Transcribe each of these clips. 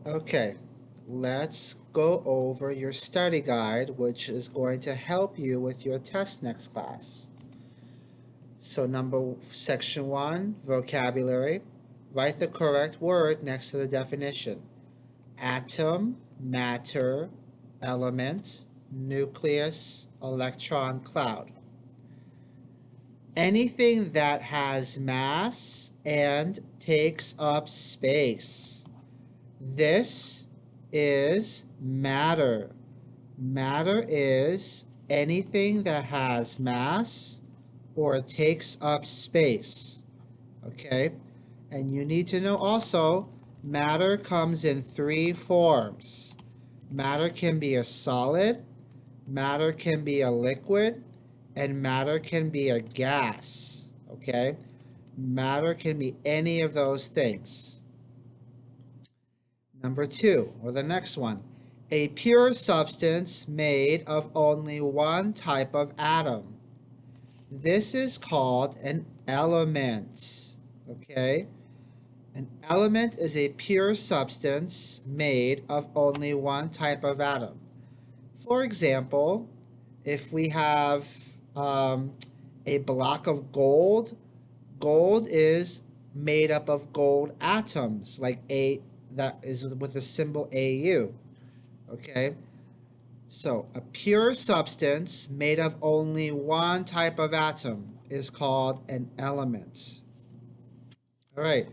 Okay, let's go over your study guide, which is going to help you with your test next class. So section 1, vocabulary. Write the correct word next to the definition. Atom, matter, element, nucleus, electron, cloud. Anything that has mass and takes up space. This is matter. Matter is anything that has mass or takes up space. Okay? And you need to know also, matter comes in three forms. Matter can be a solid, matter can be a liquid, and matter can be a gas. Okay? Matter can be any of those things. Number 2, or the next one, a pure substance made of only one type of atom. This is called an element. Okay? An element is a pure substance made of only one type of atom. For example, if we have a block of gold, gold is made up of gold atoms, like a that is with the symbol AU. Okay, so a pure substance made of only one type of atom is called an element. All right,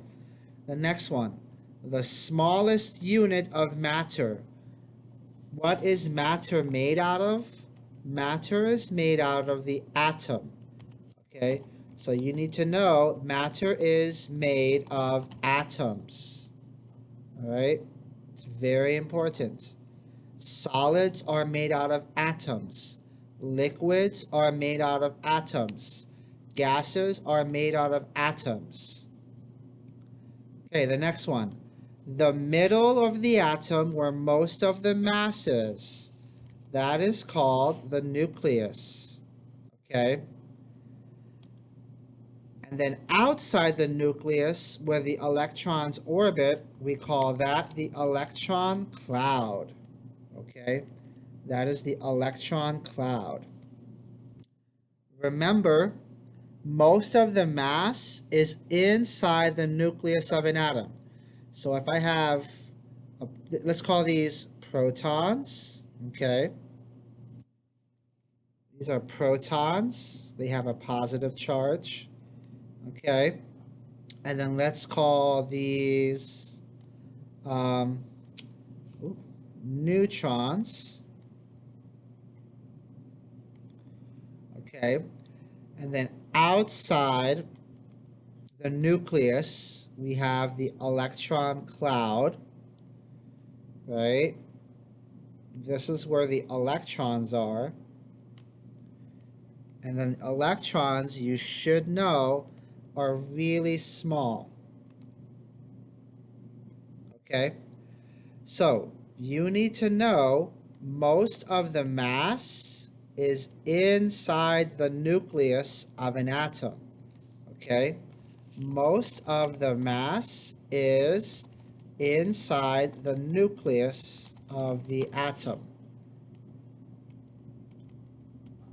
the next one, the smallest unit of matter. What is matter made out of? Matter is made out of the atom. Okay, so you need to know matter is made of atoms. All right, it's very important. Solids are made out of atoms. Liquids are made out of atoms. Gases are made out of atoms. Okay, the next one. The middle of the atom where most of the mass is. That is called the nucleus. Okay? And then outside the nucleus, where the electrons orbit, we call that the electron cloud. Okay? That is the electron cloud. Remember, most of the mass is inside the nucleus of an atom. So if I have, let's call these protons, okay? These are protons. They have a positive charge, okay? And then let's call these um, neutrons, okay? And then outside the nucleus, we have the electron cloud, right? This is where the electrons are. And then electrons, you should know, are really small. Okay? So, you need to know most of the mass is inside the nucleus of an atom. Okay? Most of the mass is inside the nucleus of the atom.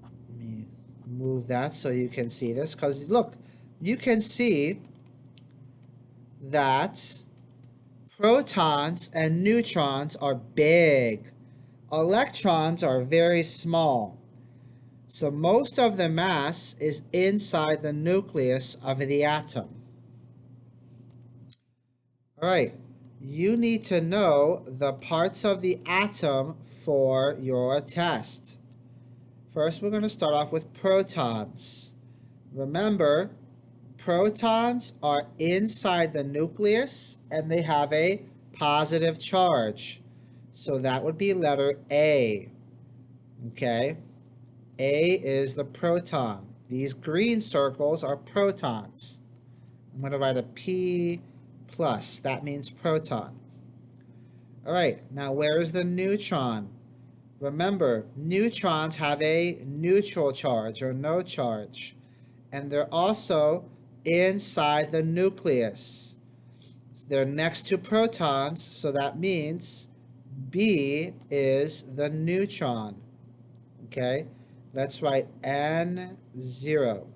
Let me move that so you can see this, because look, you can see that protons and neutrons are big. Electrons are very small. So most of the mass is inside the nucleus of the atom. All right, you need to know the parts of the atom for your test. First, we're going to start off with protons. Remember, protons are inside the nucleus and they have a positive charge. So that would be letter A. Okay? A is the proton. These green circles are protons. I'm going to write a P plus. That means proton. All right, now where is the neutron? Remember, neutrons have a neutral charge or no charge. And they're also inside the nucleus. They're next to protons, so that means B is the neutron. Okay, let's write N0.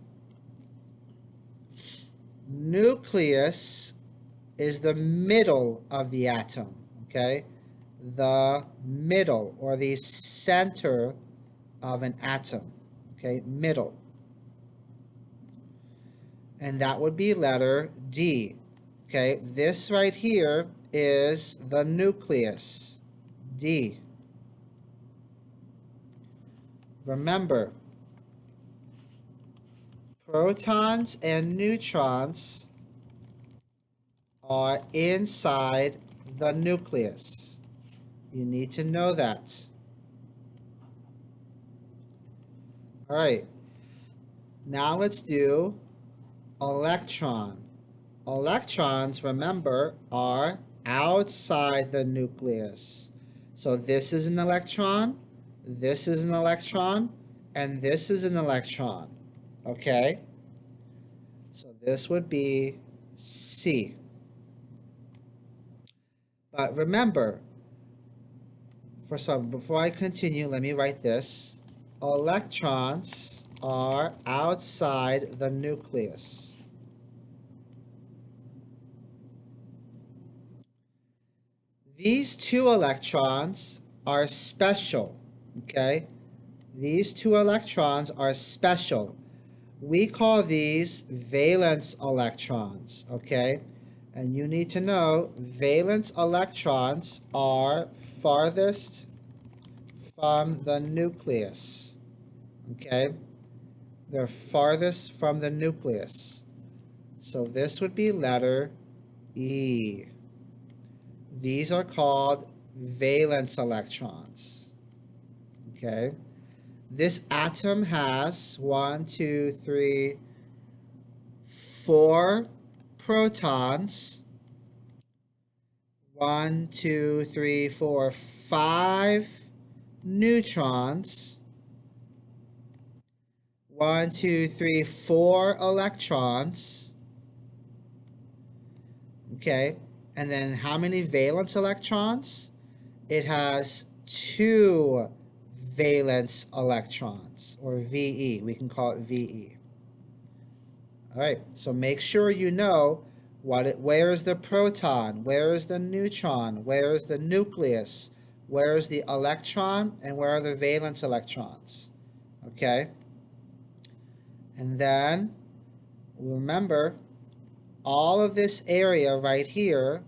Nucleus is the middle of the atom. Okay, the middle or the center of an atom. Okay, middle. And that would be letter D. Okay, this right here is the nucleus, D. Remember, protons and neutrons are inside the nucleus. You need to know that. All right, now let's do electron. Electrons, remember, are outside the nucleus. So this is an electron, this is an electron, and this is an electron. Okay? So this would be C. But remember, before I continue, let me write this. Electrons are outside the nucleus. These two electrons are special, okay? These two electrons are special. We call these valence electrons, okay? And you need to know valence electrons are farthest from the nucleus, okay? They're farthest from the nucleus. So this would be letter E. These are called valence electrons. Okay. This atom has 1, 2, 3, 4 protons. 1, 2, 3, 4, 5 neutrons. 1, 2, 3, 4 electrons. Okay. And then how many valence electrons? It has 2 valence electrons, or VE. We can call it VE. All right, so make sure you know where is the proton, where is the neutron, where is the nucleus, where is the electron, and where are the valence electrons. Okay? And then remember, all of this area right here,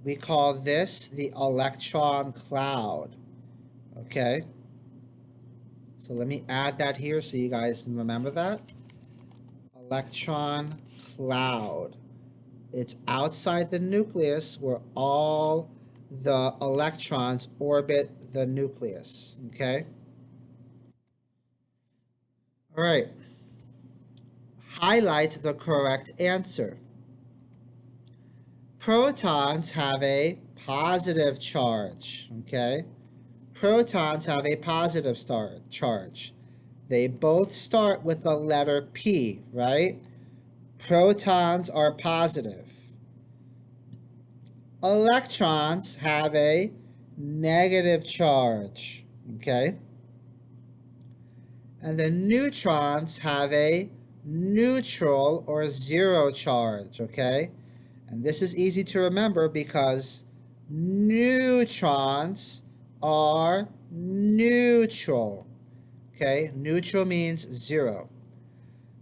we call this the electron cloud. Okay? So let me add that here so you guys remember that. Electron cloud. It's outside the nucleus where all the electrons orbit the nucleus. Okay? All right. Highlight the correct answer. Protons have a positive charge, okay? Protons have a positive charge. They both start with the letter P, right? Protons are positive. Electrons have a negative charge, okay? And the neutrons have a neutral or 0 charge, okay? And this is easy to remember because neutrons are neutral. Okay, neutral means 0.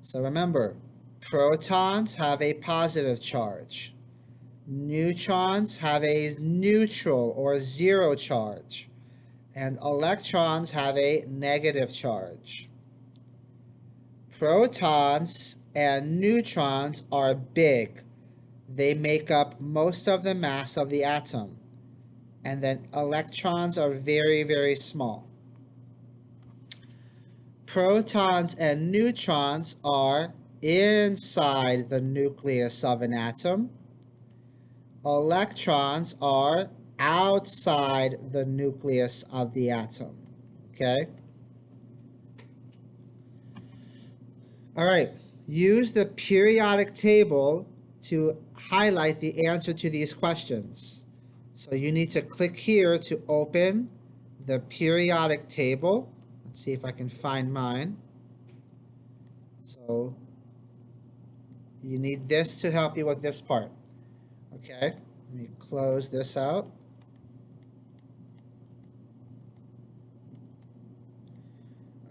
So remember, protons have a positive charge. Neutrons have a neutral or 0 charge. And electrons have a negative charge. Protons and neutrons are big. They make up most of the mass of the atom. And then electrons are very, very small. Protons and neutrons are inside the nucleus of an atom. Electrons are outside the nucleus of the atom. Okay? All right. Use the periodic table to highlight the answer to these questions. So you need to click here to open the periodic table. Let's see if I can find mine. So you need this to help you with this part. Okay, let me close this out.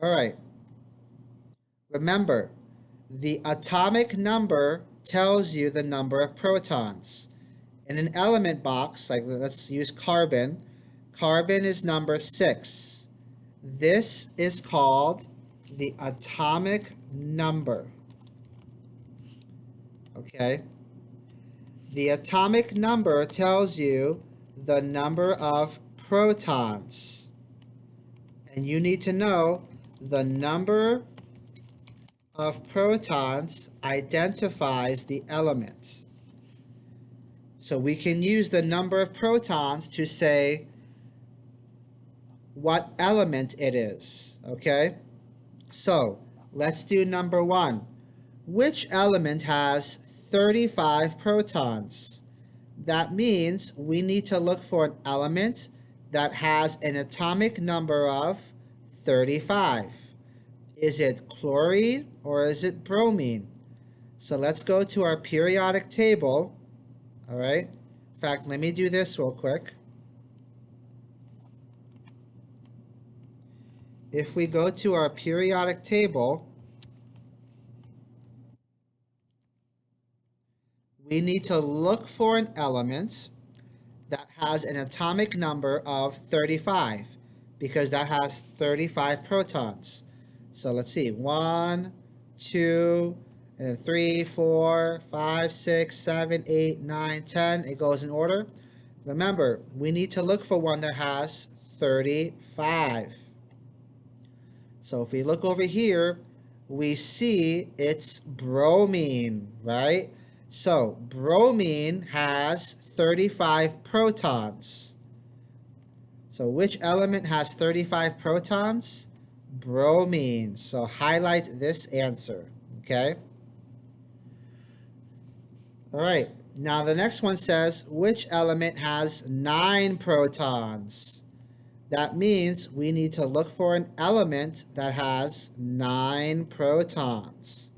All right. Remember, the atomic number tells you the number of protons. In an element box, like let's use carbon, carbon is number 6. This is called the atomic number. Okay? The atomic number tells you the number of protons. And you need to know the number of protons identifies the element. So we can use the number of protons to say what element it is, okay? So let's do number 1. Which element has 35 protons? That means we need to look for an element that has an atomic number of 35. Is it chlorine or is it bromine? So let's go to our periodic table. All right. In fact, let me do this real quick. If we go to our periodic table, we need to look for an element that has an atomic number of 35 because that has 35 protons. So let's see, 1, 2, and 3, 4, 5, 6, 7, 8, 9, 10. It goes in order. Remember, we need to look for one that has 35. So if we look over here, we see it's bromine, right? So bromine has 35 protons. So which element has 35 protons? Bromine. So highlight this answer, okay? All right, now the next one says, which element has 9 protons? That means we need to look for an element that has 9 protons.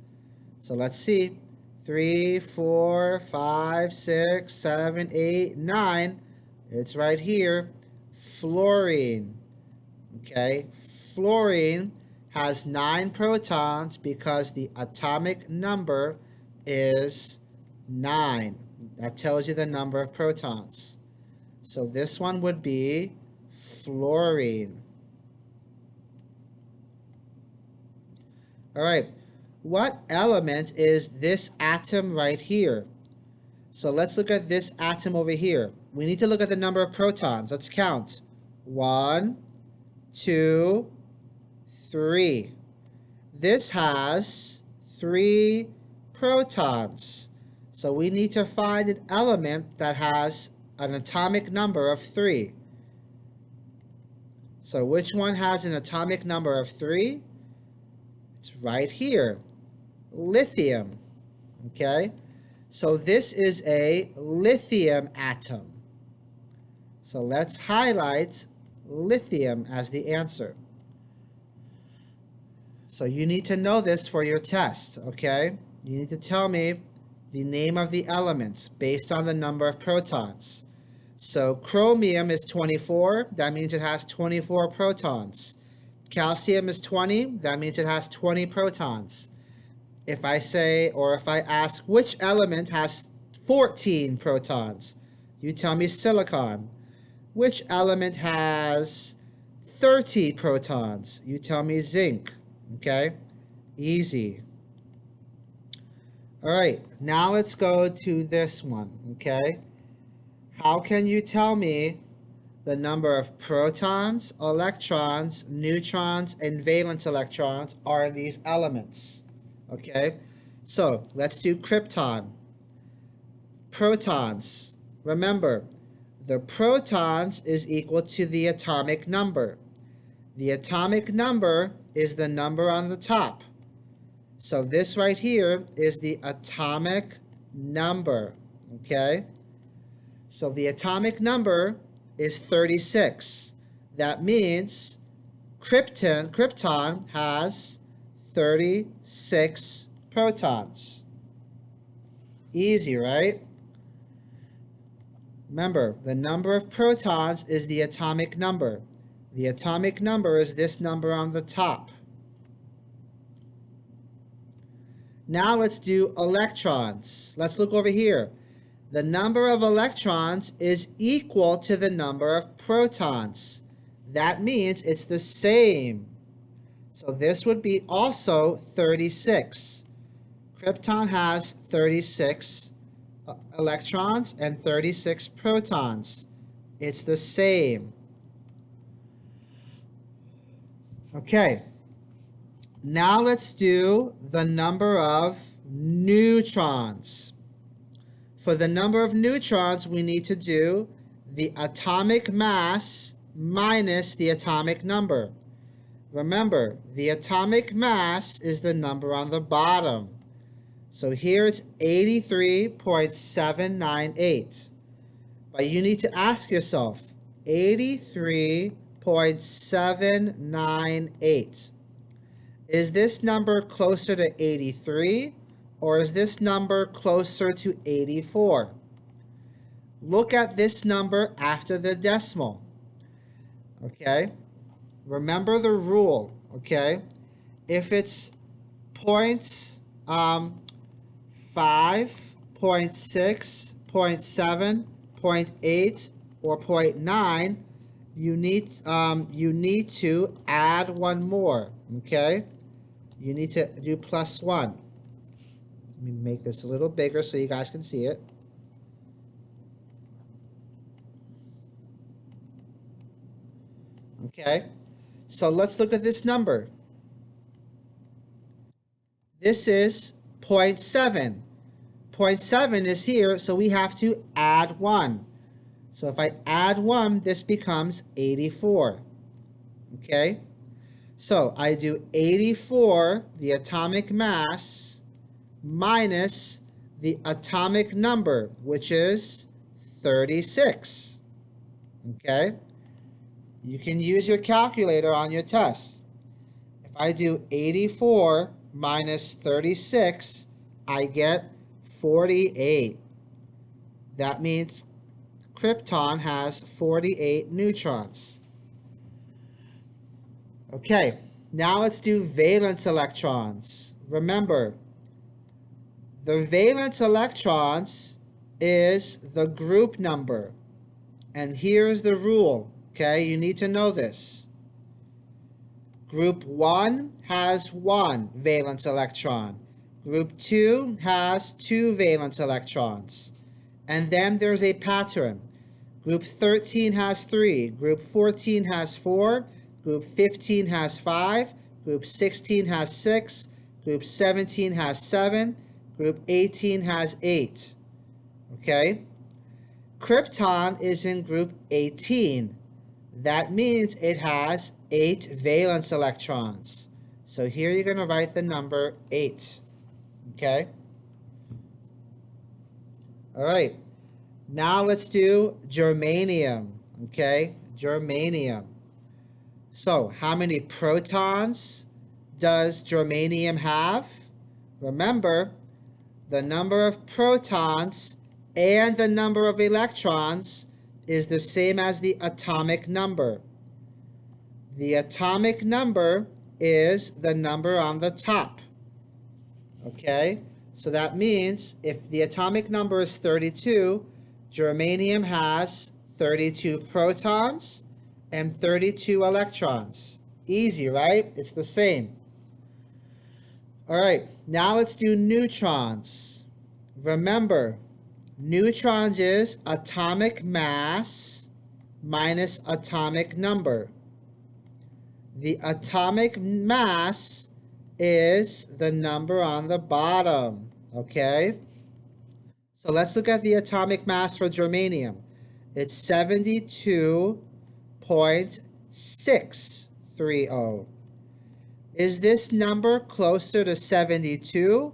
So let's see, 3, 4, 5, 6, 7, 8, 9. It's right here, fluorine, okay? Fluorine has 9 protons because the atomic number is 9. That tells you the number of protons. So this one would be fluorine. All right, what element is this atom right here? So let's look at this atom over here. We need to look at the number of protons. Let's count. 1, 2, 3. This has 3 protons. So we need to find an element that has an atomic number of 3. So which one has an atomic number of 3? It's right here, lithium, okay? So this is a lithium atom. So let's highlight lithium as the answer. So you need to know this for your test, okay? You need to tell me the name of the elements based on the number of protons. So chromium is 24, that means it has 24 protons. Calcium is 20, that means it has 20 protons. If I say, or if I ask which element has 14 protons, you tell me silicon. Which element has 30 protons? You tell me zinc, okay? Easy. All right, now let's go to this one, okay? How can you tell me the number of protons, electrons, neutrons, and valence electrons are in these elements? Okay, so let's do krypton. Protons. Remember, the protons is equal to the atomic number. The atomic number is the number on the top. So this right here is the atomic number, okay? So the atomic number is 36. That means krypton has 36 protons. Easy, right? Remember, the number of protons is the atomic number. The atomic number is this number on the top. Now let's do electrons. Let's look over here. The number of electrons is equal to the number of protons. That means it's the same. So this would be also 36. Krypton has 36 electrons and 36 protons. It's the same. Okay. Now let's do the number of neutrons. For the number of neutrons, we need to do the atomic mass minus the atomic number. Remember, the atomic mass is the number on the bottom. So here it's 83.798. But you need to ask yourself, 83.798. Is this number closer to 83 or is this number closer to 84? Look at this number after the decimal. Okay? Remember the rule, okay? If it's 5, 0.6, 0.7, 0.8, or 0.9, you need to add one more, okay? You need to do plus 1. Let me make this a little bigger so you guys can see it. Okay, so let's look at this number. This is 0.7. 0.7 is here, so we have to add 1. So if I add 1, this becomes 84. Okay? So I do 84, the atomic mass, minus the atomic number, which is 36. Okay? You can use your calculator on your test. If I do 84 minus 36, I get 48. That means krypton has 48 neutrons. Okay, now let's do valence electrons. Remember, the valence electrons is the group number. And here's the rule, okay? You need to know this. Group 1 has 1 valence electron. Group 2 has 2 valence electrons. And then there's a pattern. Group 13 has 3. Group 14 has 4. Group 15 has 5. Group 16 has 6. Group 17 has 7. Group 18 has 8. Okay? Krypton is in group 18. That means it has 8 valence electrons. So here you're going to write the number 8. Okay? All right. Now let's do germanium. Okay? Germanium. So how many protons does germanium have? Remember, the number of protons and the number of electrons is the same as the atomic number. The atomic number is the number on the top. Okay? So that means if the atomic number is 32, germanium has 32 protons and 32 electrons. Easy, right? It's the same. All right, now let's do neutrons. Remember, neutrons is atomic mass minus atomic number. The atomic mass is the number on the bottom, okay? So let's look at the atomic mass for germanium. It's 72.630. Is this number closer to 72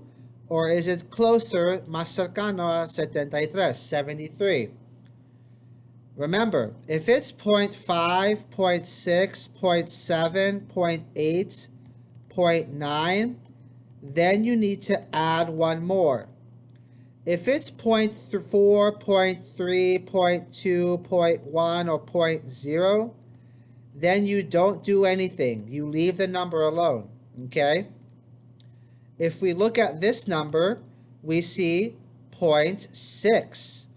Or is it closer, más cercano a 73, 73? Remember, if it's 0.5, 0.6, 0.7, 0.8, 0.9, then you need to add one more. If it's 0.4, 0.3, 0.2, 0.1, or 0.0, then you don't do anything. You leave the number alone, okay? If we look at this number, we see 0.6.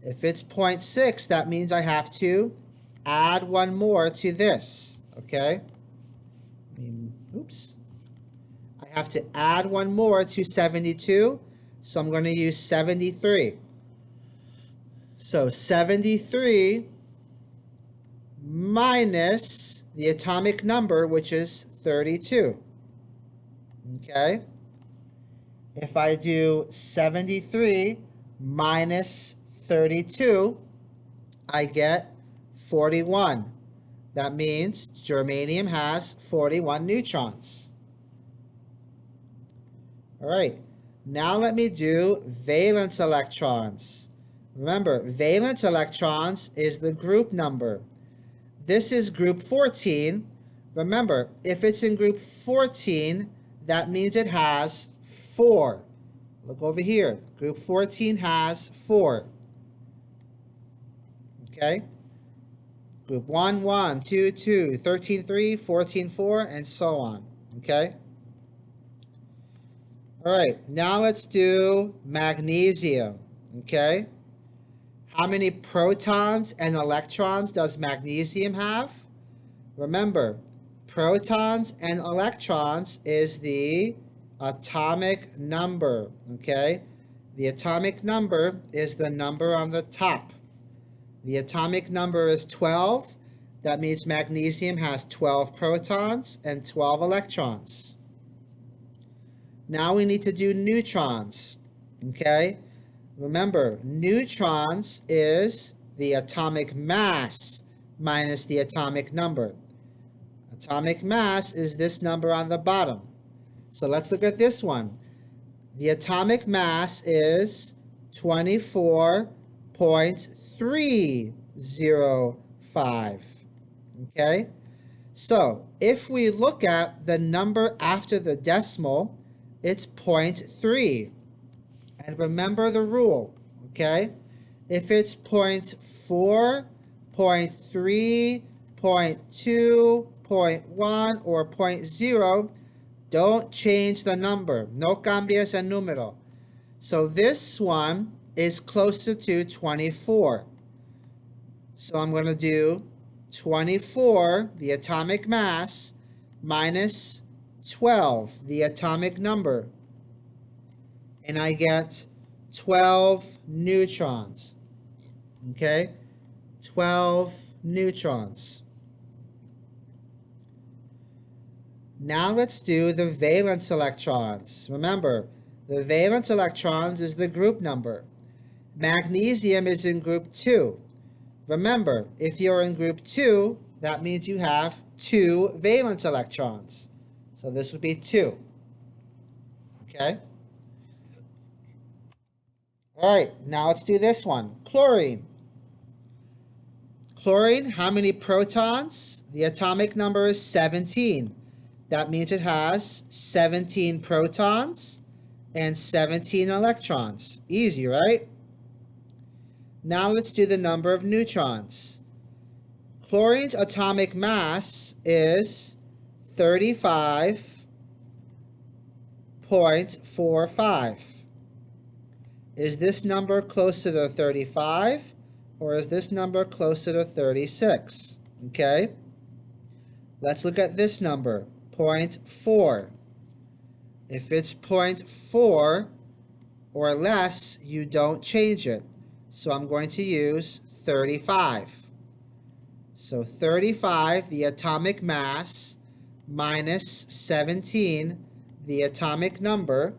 If it's 0.6, that means I have to add one more to this, okay? Oops. I have to add one more to 72, so I'm going to use 73. So 73 minus the atomic number, which is 32, okay? If I do 73 minus 32, I get 41. That means germanium has 41 neutrons. All right, now let me do valence electrons. Remember, valence electrons is the group number. This is group 14. Remember, if it's in group 14, that means it has 4. Look over here. Group 14 has 4. Okay? Group 1, 1, 2, 2, 13, 3, 14, 4, and so on. Okay? All right, now let's do magnesium. Okay? How many protons and electrons does magnesium have? Remember, protons and electrons is the atomic number, okay? The atomic number is the number on the top. The atomic number is 12. That means magnesium has 12 protons and 12 electrons. Now we need to do neutrons, okay? Remember, neutrons is the atomic mass minus the atomic number. Atomic mass is this number on the bottom. So let's look at this one. The atomic mass is 24.305. Okay? So if we look at the number after the decimal, it's 0.3. And remember the rule, okay? If it's 0.4, 0.3, 0.2, 0.1, or 0.0, don't change the number. No cambies el número. So this one is closer to 24. So I'm going to do 24, the atomic mass, minus 12, the atomic number. And I get 12 neutrons. Okay? 12 neutrons. Now let's do the valence electrons. Remember, the valence electrons is the group number. Magnesium is in group 2. Remember, if you're in group 2, that means you have 2 valence electrons. So this would be 2. Okay? All right, now let's do this one. Chlorine. Chlorine, how many protons? The atomic number is 17. That means it has 17 protons and 17 electrons. Easy, right? Now let's do the number of neutrons. Chlorine's atomic mass is 35.45. Is this number closer to 35 or is this number closer to 36? Okay? Let's look at this number, 0.4. If it's 0.4 or less, you don't change it. So I'm going to use 35. So 35, the atomic mass, minus 17, the atomic number,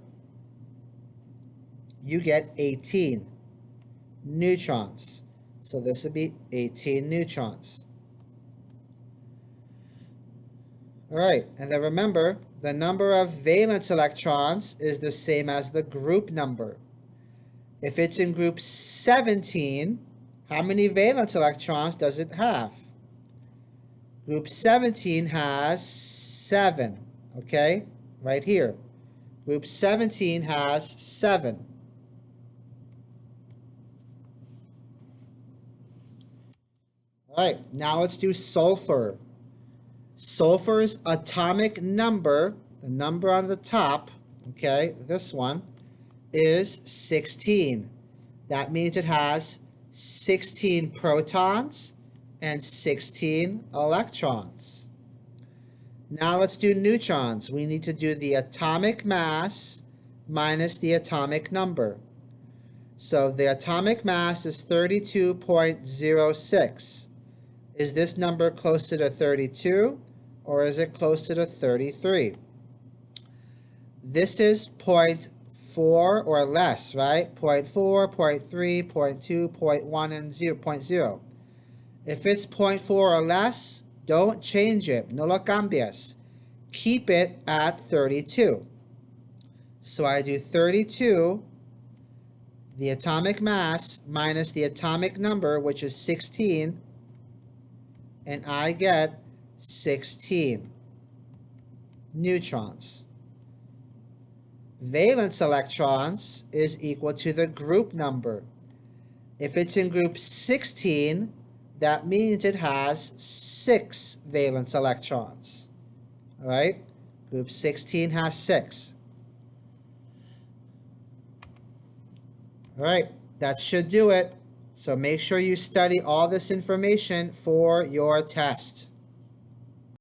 you get 18 neutrons. So this would be 18 neutrons. All right, and then remember, the number of valence electrons is the same as the group number. If it's in group 17, how many valence electrons does it have? Group 17 has 7, okay? Right here. Group 17 has 7. All right, now let's do sulfur. Sulfur's atomic number, the number on the top, okay, this one, is 16. That means it has 16 protons and 16 electrons. Now let's do neutrons. We need to do the atomic mass minus the atomic number. So the atomic mass is 32.06. Is this number closer to 32 or is it closer to 33? This is 0.4 or less, right? 0.4, 0.3, 0.2, 0.1, and 0.0. If it's 0.4 or less, don't change it. No lo cambies. Keep it at 32. So I do 32, the atomic mass minus the atomic number, which is 16, and I get 16 neutrons. Valence electrons is equal to the group number. If it's in group 16, that means it has 6 valence electrons. All right? Group 16 has 6. All right, that should do it. So make sure you study all this information for your test.